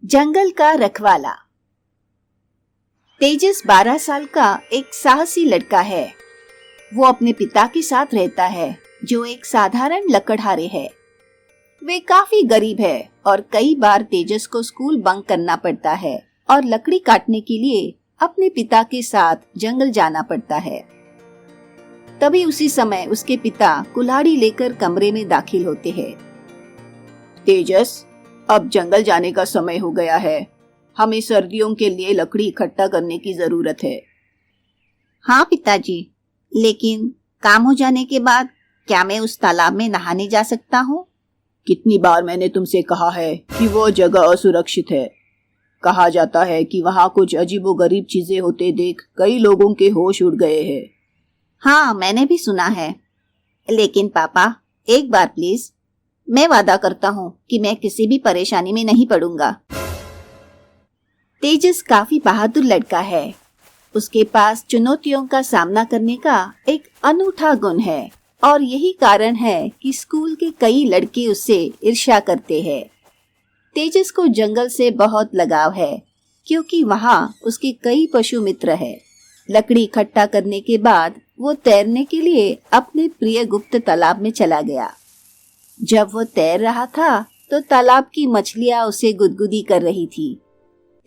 जंगल का रखवाला। तेजस 12 साल का एक साहसी लड़का है। वो अपने पिता के साथ रहता है, जो एक साधारण लकड़हारे है। वे काफी गरीब है और कई बार तेजस को स्कूल बंक करना पड़ता है और लकड़ी काटने के लिए अपने पिता के साथ जंगल जाना पड़ता है। तभी उसी समय उसके पिता कुल्हाड़ी लेकर कमरे में दाखिल होते हैं। तेजस, अब जंगल जाने का समय हो गया है। हमें सर्दियों के लिए लकड़ी इकट्ठा करने की जरूरत है। हाँ पिताजी, लेकिन काम हो जाने के बाद क्या मैं उस तालाब में नहाने जा सकता हूँ? कितनी बार मैंने तुमसे कहा है कि वो जगह असुरक्षित है। कहा जाता है कि वहाँ कुछ अजीबोगरीब चीजें होते देख कई लोगों के होश उड़ गए हैं। हाँ, मैंने भी सुना है। लेकिन पापा, एक बार प्लीज, मैं वादा करता हूँ कि मैं किसी भी परेशानी में नहीं पड़ूंगा। तेजस काफी बहादुर लड़का है। उसके पास चुनौतियों का सामना करने का एक अनूठा गुण है और यही कारण है कि स्कूल के कई लड़के उससे ईर्ष्या करते हैं। तेजस को जंगल से बहुत लगाव है क्योंकि वहाँ उसके कई पशु मित्र हैं। लकड़ी इकट्ठा करने के बाद वो तैरने के लिए अपने प्रिय गुप्त तालाब में चला गया। जब वो तैर रहा था तो तालाब की मछलियां उसे गुदगुदी कर रही थी।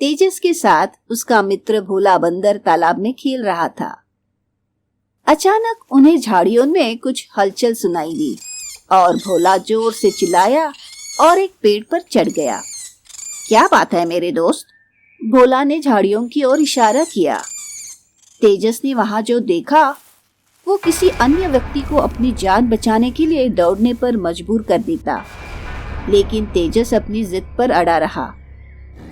तेजस के साथ उसका मित्र भोला बंदर तालाब में खेल रहा था। अचानक उन्हें झाड़ियों में कुछ हलचल सुनाई दी और भोला जोर से चिल्लाया और एक पेड़ पर चढ़ गया। क्या बात है मेरे दोस्त? भोला ने झाड़ियों की ओर इशारा किया। तेजस ने वहां जो देखा वो किसी अन्य व्यक्ति को अपनी जान बचाने के लिए दौड़ने पर मजबूर कर देता, लेकिन तेजस अपनी जिद पर अड़ा रहा।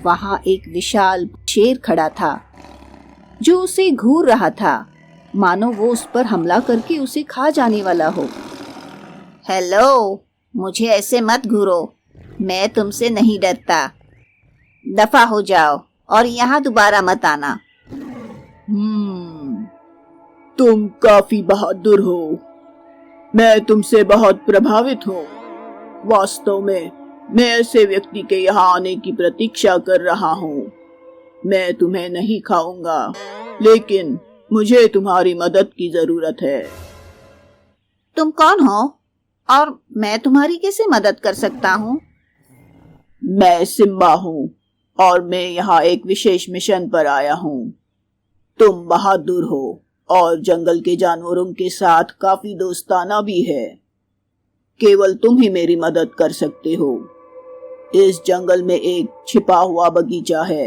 वहां एक विशाल शेर खड़ा था जो उसे घूर रहा था, मानो वो उस पर हमला करके उसे खा जाने वाला हो। हेलो, मुझे ऐसे मत घूरो, मैं तुमसे नहीं डरता। दफा हो जाओ और यहाँ दोबारा मत आना। तुम काफी बहादुर हो। मैं तुमसे बहुत प्रभावित हूँ। वास्तव में मैं ऐसे व्यक्ति के यहाँ आने की प्रतीक्षा कर रहा हूँ। मैं तुम्हें नहीं खाऊंगा, लेकिन मुझे तुम्हारी मदद की जरूरत है। तुम कौन हो और मैं तुम्हारी कैसे मदद कर सकता हूँ? मैं सिम्बा हूँ और मैं यहाँ एक विशेष मिशन पर आया हूँ। तुम बहादुर हो और जंगल के जानवरों के साथ काफी दोस्ताना भी है। केवल तुम ही मेरी मदद कर सकते हो। इस जंगल में एक छिपा हुआ बगीचा है।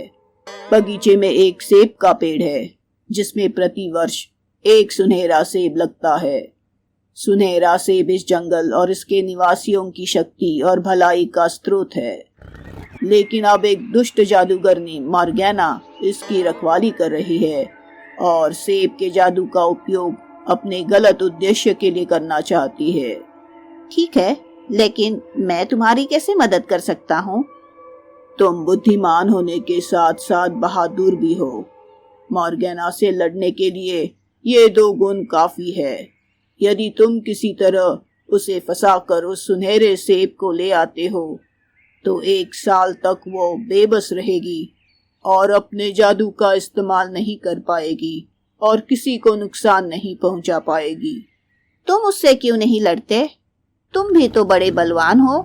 बगीचे में एक सेब का पेड़ है जिसमें प्रतिवर्ष एक सुनहरा सेब लगता है। सुनहरा सेब इस जंगल और इसके निवासियों की शक्ति और भलाई का स्रोत है। लेकिन अब एक दुष्ट जादूगरनी मॉर्गेना इसकी रखवाली कर रही है और सेब के जादू का उपयोग अपने गलत उद्देश्य के लिए करना चाहती है। ठीक है, लेकिन मैं तुम्हारी कैसे मदद कर सकता हूँ? तुम बुद्धिमान होने के साथ साथ बहादुर भी हो। मॉर्गेना से लड़ने के लिए ये 2 गुण काफी है। यदि तुम किसी तरह उसे फंसाकर उस सुनहरे सेब को ले आते हो तो 1 साल तक वो बेबस रहेगी और अपने जादू का इस्तेमाल नहीं कर पाएगी और किसी को नुकसान नहीं पहुंचा पाएगी। तुम उससे क्यों नहीं लड़ते? तुम भी तो बड़े बलवान हो।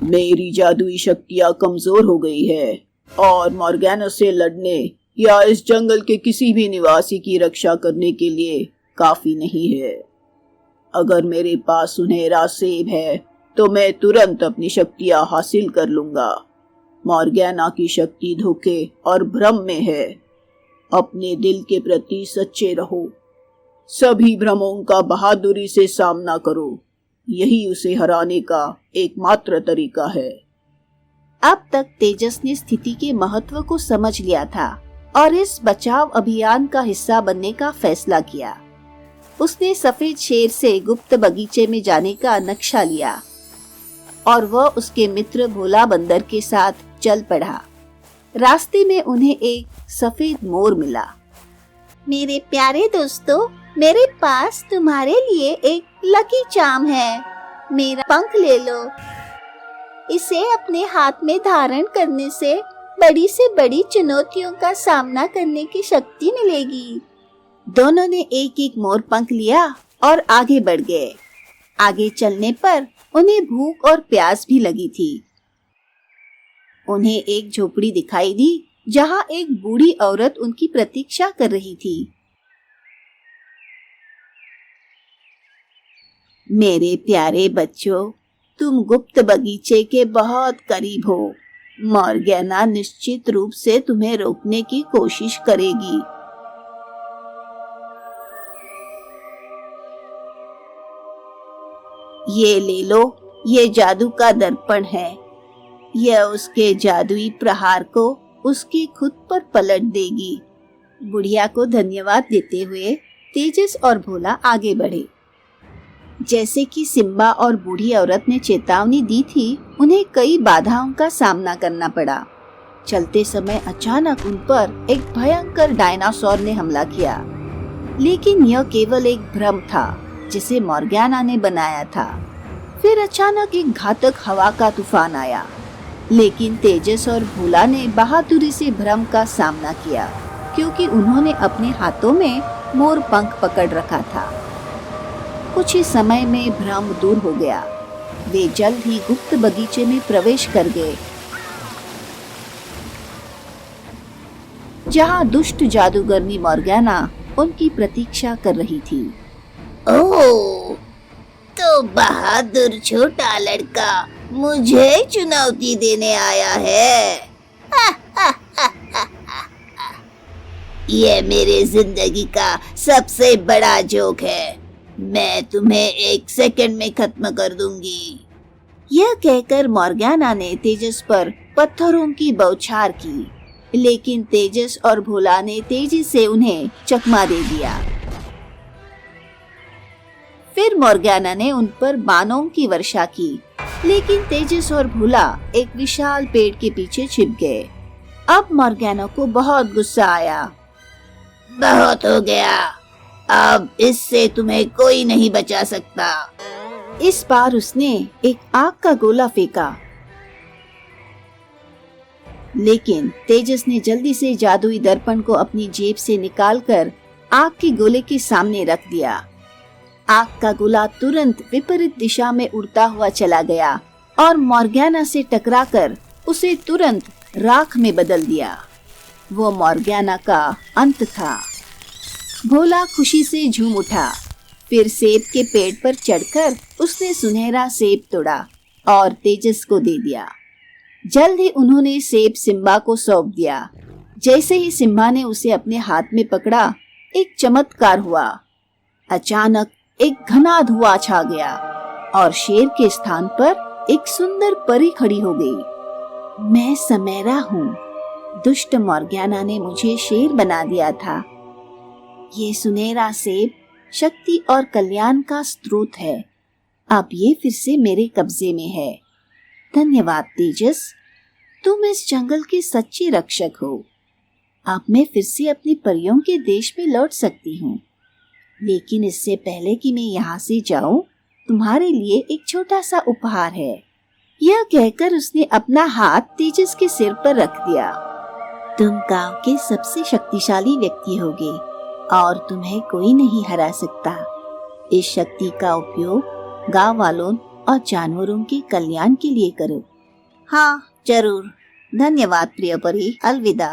मेरी जादुई शक्तियां कमजोर हो गई है और मॉर्गेना से लड़ने या इस जंगल के किसी भी निवासी की रक्षा करने के लिए काफी नहीं है। अगर मेरे पास सुनहरा सेब है तो मैं तुरंत अपनी शक्तियां हासिल कर लूंगा। मॉर्गेना की शक्ति धोखे और भ्रम में है। अपने दिल के प्रति सच्चे रहो। सभी भ्रमों का बहादुरी से सामना करो। यही उसे हराने का एकमात्र तरीका है। अब तक तेजस ने स्थिति के महत्व को समझ लिया था और इस बचाव अभियान का हिस्सा बनने का फैसला किया। उसने सफेद शेर से गुप्त बगीचे में जाने का नक्शा लिया और वह उसके मित्र भोला बंदर के साथ चल पड़ा। रास्ते में उन्हें एक सफेद मोर मिला। मेरे प्यारे दोस्तों, मेरे पास तुम्हारे लिए एक लकी चार्म है। मेरा पंख ले लो। इसे अपने हाथ में धारण करने से बड़ी से बड़ी चुनौतियों का सामना करने की शक्ति मिलेगी। दोनों ने एक एक मोर पंख लिया और आगे बढ़ गए। आगे चलने पर उन्हें भूख और प्यास भी लगी थी। उन्हें एक झोपड़ी दिखाई दी जहां एक बूढ़ी औरत उनकी प्रतीक्षा कर रही थी। मेरे प्यारे बच्चों, तुम गुप्त बगीचे के बहुत करीब हो। मॉर्गेना निश्चित रूप से तुम्हें रोकने की कोशिश करेगी। ये ले लो, ये जादू का दर्पण है। यह उसके जादुई प्रहार को उसके खुद पर पलट देगी। बुढ़िया को धन्यवाद देते हुए तेजस और भोला आगे बढ़े। जैसे कि सिम्बा और बूढ़ी औरत ने चेतावनी दी थी, उन्हें कई बाधाओं का सामना करना पड़ा। चलते समय अचानक उन पर एक भयंकर डायनासोर ने हमला किया, लेकिन यह केवल एक भ्रम था जिसे मॉर्गेना ने बनाया था। फिर अचानक एक घातक हवा का तूफान आया, लेकिन तेजस और भोला ने बहादुरी से भ्रम का सामना किया, क्योंकि उन्होंने अपने हाथों में मोर पंख पकड़ रखा था। कुछ ही समय में भ्रम दूर हो गया। वे जल्द ही गुप्त बगीचे में प्रवेश कर गए, जहां दुष्ट जादूगरनी मॉर्गेना उनकी प्रतीक्षा कर रही थी। ओह, तो बहादुर छोटा लड़का मुझे चुनौती देने आया है। ये मेरे जिंदगी का सबसे बड़ा जोक है। मैं तुम्हें 1 सेकंड में खत्म कर दूंगी। यह कहकर मॉर्गेना ने तेजस पर पत्थरों की बौछार की, लेकिन तेजस और भोला ने तेजी से उन्हें चकमा दे दिया। फिर मॉर्गेना ने उन पर बाणों की वर्षा की, लेकिन तेजस और भोला एक विशाल पेड़ के पीछे छिप गए। अब मॉर्गेना को बहुत गुस्सा आया। बहुत हो गया, अब इससे तुम्हें कोई नहीं बचा सकता। इस बार उसने एक आग का गोला फेंका, लेकिन तेजस ने जल्दी से जादुई दर्पण को अपनी जेब से निकालकर आग के गोले के सामने रख दिया। आग का गोला तुरंत विपरीत दिशा में उड़ता हुआ चला गया और मॉर्गेना से टकराकर उसे तुरंत राख में बदल दिया। वो मॉर्गेना का अंत था। भोला खुशी से झूम उठा। फिर सेब के पेड़ पर चढ़कर उसने सुनहरा सेब तोड़ा और तेजस को दे दिया। जल्द ही उन्होंने सेब सिम्बा को सौंप दिया। जैसे ही सिम्बा ने उसे अपने हाथ में पकड़ा, एक चमत्कार हुआ। अचानक एक घना धुआं छा गया और शेर के स्थान पर एक सुंदर परी खड़ी हो गई। मैं समेरा हूँ। दुष्ट मॉर्गेना ने मुझे शेर बना दिया था। ये सुनहरा सेब शक्ति और कल्याण का स्रोत है। अब ये फिर से मेरे कब्जे में है। धन्यवाद तेजस, तुम इस जंगल के सच्चे रक्षक हो। अब मैं फिर से अपनी परियों के देश में लौट सकती हूँ, लेकिन इससे पहले कि मैं यहाँ से जाऊं, तुम्हारे लिए एक छोटा सा उपहार है। यह कहकर उसने अपना हाथ तेजस के सिर पर रख दिया। तुम गांव के सबसे शक्तिशाली व्यक्ति होगे और तुम्हें कोई नहीं हरा सकता। इस शक्ति का उपयोग गांव वालों और जानवरों के कल्याण के लिए करो। हाँ जरूर। धन्यवाद प्रिय परी। अलविदा।